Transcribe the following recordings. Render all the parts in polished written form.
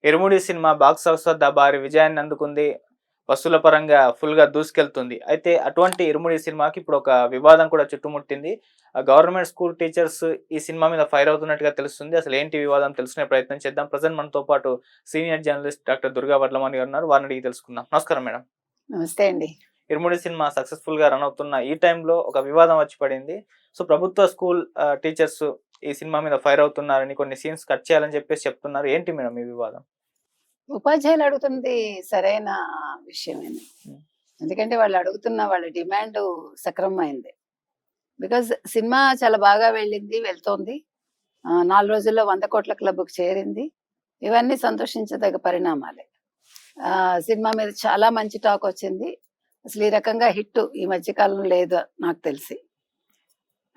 ఇరుముడి cinema box office వద్ద భారీ విజయాన్ని అందుకుంది. వసూల పరంగా ఫుల్‌గా దూసుకెళ్తుంది. అయితే అటువంటి ఇరుముడి సినిమాకి ఇప్పుడు ఒక వివాదం కూడా చుట్టుముట్టింది. గవర్నమెంట్ స్కూల్ టీచర్స్ ఈ సినిమా మీద ఫైర్ అవుతున్నట్టుగా తెలుస్తుంది. అసలు ఏంటి వివాదం తెలుసుకునే ప్రయత్నం చేద్దాం. ప్రెజెంట్ మనతో పాటు senior journalist doctor Durga Vadlamani గారు ఉన్నారు. వారిని అడిగి తెలుసుకుందాం. నమస్కారం మేడం. నమస్తే అండి. ఇరుముడి సినిమా సక్సెస్‌ఫుల్‌గా రన్ అవుతున్న ఈ టైంలో ఒక వివాదం వచ్చి పడింది. సో, ప్రభుత్వ స్కూల్ టీచర్స్ ఈ సినిమా మీద ఫైర్ అవుతున్నారని, కొన్ని సీన్స్ కట్ చేయాలని చెప్పేసి చెప్తున్నారు. ఏంటి మేడం ఈ వివాదం? ఉపాధ్యాయులు అడుగుతుంది సరైన విషయమేనే. హ్మ్. ఎందుకంటే వాళ్ళు అడుగుతున్న వాళ్ళ డిమాండ్ సక్రమమైంది. బికాజ్ సినిమా చాలా బాగా వెళ్ళింది, వెళ్తోంది. 4 రోజుల్లో 100 కోట్ల క్లబ్‌కి చేరింది. ఇవన్నీ సంతోషించదగ్గ పరిణామాలే. సినిమా మీద చాలా మంచి టాక్ వచ్చింది. అసలు ఈ రకంగా హిట్ ఈ మధ్య కాలంలో లేదు నాకు తెలిసి.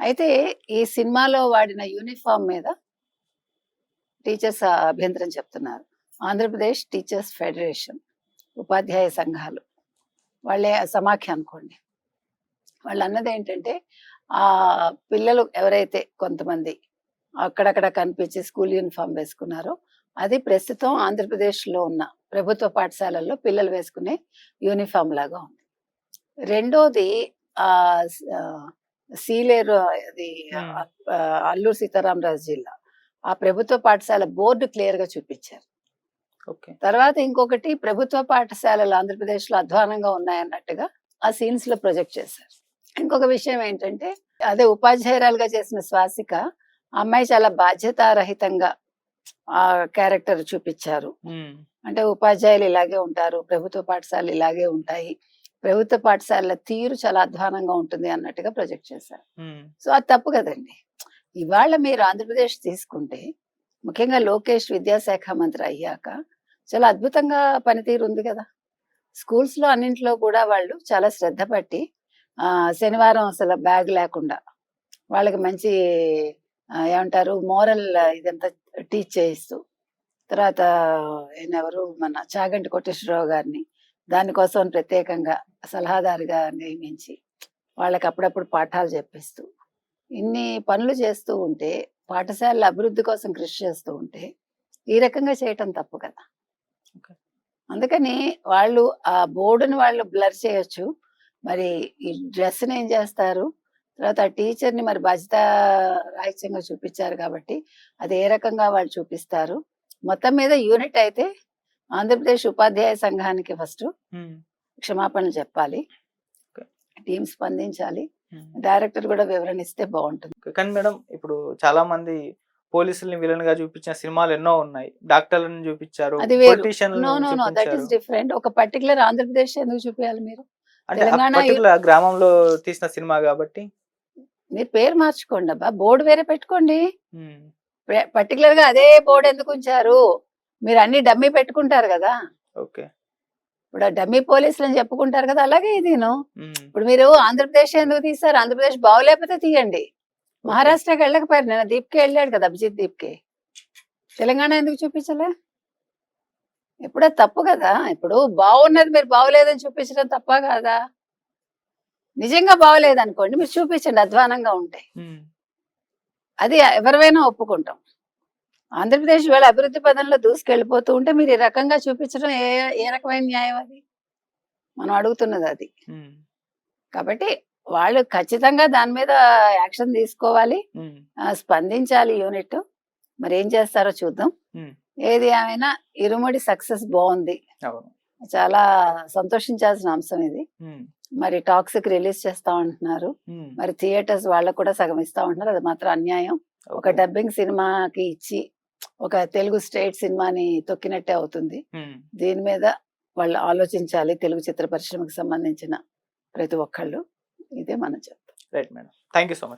అయితే ఈ సినిమాలో వాడిన యూనిఫామ్ మీద టీచర్స్ అభ్యంతరం చెప్తున్నారు. ఆంధ్రప్రదేశ్ టీచర్స్ ఫెడరేషన్, ఉపాధ్యాయ సంఘాలు వాళ్ళే సమాఖ్య అనుకోండి. వాళ్ళు అన్నది ఏంటంటే ఆ పిల్లలు ఎవరైతే కొంతమంది అక్కడక్కడ కనిపించి స్కూల్ యూనిఫామ్ వేసుకున్నారో అది ప్రస్తుతం ఆంధ్రప్రదేశ్లో ఉన్న ప్రభుత్వ పాఠశాలల్లో పిల్లలు వేసుకునే యూనిఫామ్ లాగా ఉంది. రెండోది ఆ సీలేరు, అది అల్లూరు సీతారామరాజు జిల్లా ఆ ప్రభుత్వ పాఠశాల బోర్డు క్లియర్ గా చూపించారు. ఓకే. తర్వాత ఇంకొకటి ప్రభుత్వ పాఠశాలలు ఆంధ్రప్రదేశ్ లో అధ్వానంగా ఉన్నాయన్నట్టుగా ఆ సీన్స్ లో ప్రొజెక్ట్ చేశారు. ఇంకొక విషయం ఏంటంటే అదే ఉపాధ్యాయురాలుగా చేసిన శ్వాసిక అమ్మాయి చాలా బాధ్యతారహితంగా ఆ క్యారెక్టర్ చూపించారు. అంటే ఉపాధ్యాయులు ఇలాగే ఉంటారు, ప్రభుత్వ పాఠశాలలు ఇలాగే ఉంటాయి, ప్రభుత్వ పాఠశాలల తీరు చాలా అధ్వానంగా ఉంటుంది అన్నట్టుగా ప్రొజెక్ట్ చేశారు. సో అది తప్పు కదండి. ఇవాళ మీరు ఆంధ్రప్రదేశ్ తీసుకుంటే ముఖ్యంగా లోకేష్ విద్యాశాఖ మంత్రి అయ్యాక చాలా అద్భుతంగా పనితీరు ఉంది కదా. స్కూల్స్ లో అన్నింటిలో కూడా వాళ్ళు చాలా శ్రద్ధ పట్టి శనివారం అసలు బ్యాగ్ లేకుండా వాళ్ళకి మంచి ఏమంటారు మోరల్ ఇదంతా టీచ్ చేయిస్తూ, తర్వాత ఎవరు మన చాగంటి కోటేశ్వరరావు గారిని దానికోసం ప్రత్యేకంగా సలహాదారుగా నియమించి వాళ్ళకి అప్పుడప్పుడు పాఠాలు చెప్పిస్తూ ఇన్ని పనులు చేస్తూ ఉంటే, పాఠశాలల అభివృద్ధి కోసం కృషి చేస్తూ ఉంటే ఈ రకంగా చేయటం తప్పు కదా. అందుకని వాళ్ళు ఆ బోర్డుని వాళ్ళు బ్లర్ చేయొచ్చు, మరి ఈ డ్రెస్ని ఏం చేస్తారు, తర్వాత ఆ టీచర్ని మరి బాధ్యత రాహిత్యంగా చూపించారు కాబట్టి అది ఏ రకంగా వాళ్ళు చూపిస్తారు. మొత్తం మీద యూనిట్ అయితే ఆంధ్రప్రదేశ్ ఉపాధ్యాయ సంఘానికి ఫస్ట్ క్షమాపణలు చెప్పాలి, టీం స్పందించాలి, డైరెక్టర్ కూడా వివరణ ఇస్తే బాగుంటుంది. కానీ మేడం ఇప్పుడు చాలా మంది పోలీసుల్ని విలన్ గా చూపించిన సినిమాలు ఎన్నో ఉన్నాయి. డాక్టర్లను చూపించారు, అది వేరు. పొలిటీషియన్లను no no no, that is చూపించారు. డిఫరెంట్. ఒక పర్టికులర్ ఆంధ్రప్రదేశ్ ఎందుకు చూపించాలి మీరు? అంటే ఆ తెలంగాణ పర్టికులర్ గ్రామంలో తీసిన సినిమా కాబట్టి మీరు పేరు మార్చుకోండి అబ్బా, బోర్డు వేరే పెట్టుకోండి. పర్టికులర్ గా అదే బోర్డు ఎందుకు ఉంచారు? మీరు అన్ని డమ్మీ పెట్టుకుంటారు కదా. ఓకే. ఇప్పుడు ఆ డమ్మీ పోలీసులు అని చెప్పుకుంటారు కదా, అలాగే ఇదిను. ఇప్పుడు మీరు ఆంధ్రప్రదేశ్ ఎందుకు తీస్తారు? ఆంధ్రప్రదేశ్ బాగోలేకపోతే తీయండి. మహారాష్ట్రకి వెళ్ళకపోయారు, నేను దీప్కే వెళ్ళాడు కదా, అభిజిత్ దీప్కే. తెలంగాణ ఎందుకు చూపించలే? ఇప్పుడు అది తప్పు కదా. ఇప్పుడు బాగున్నది మీరు బాగోలేదని చూపించడం తప్ప కాదా? నిజంగా బాగోలేదు అనుకోండి, మీరు చూపించండి అధ్వానంగా ఉంటే, అది ఎవరివైనా ఒప్పుకుంటాం. ఆంధ్రప్రదేశ్ వేళ అభివృద్ధి పదంలో దూసుకెళ్ళిపోతూ ఉంటే మీరు ఈ రకంగా చూపించడం ఏ రకమైన న్యాయం? అది మనం అడుగుతున్నది అది. కాబట్టి వాళ్ళు ఖచ్చితంగా దాని మీద యాక్షన్ తీసుకోవాలి, స్పందించాలి యూనిట్. మరి ఏం చేస్తారో చూద్దాం. ఏది ఏమైనా ఇరుముడి సక్సెస్ బాగుంది, చాలా సంతోషించాల్సిన అంశం ఇది. మరి టాక్సిక్ రిలీజ్ చేస్తా ఉంటున్నారు, మరి థియేటర్స్ వాళ్ళకు కూడా సగం ఇస్తా ఉంటున్నారు. అది మాత్రం అన్యాయం. ఒక డబ్బింగ్ సినిమాకి ఇచ్చి ఒక తెలుగు స్టేట్ సినిమాని తొక్కినట్టే అవుతుంది. దీని మీద వాళ్ళు ఆలోచించాలి, తెలుగు చిత్ర పరిశ్రమకు సంబంధించిన ప్రతి ఒక్కళ్ళు. ఇదే మనం చెప్తాం. Right madam, thank you so much.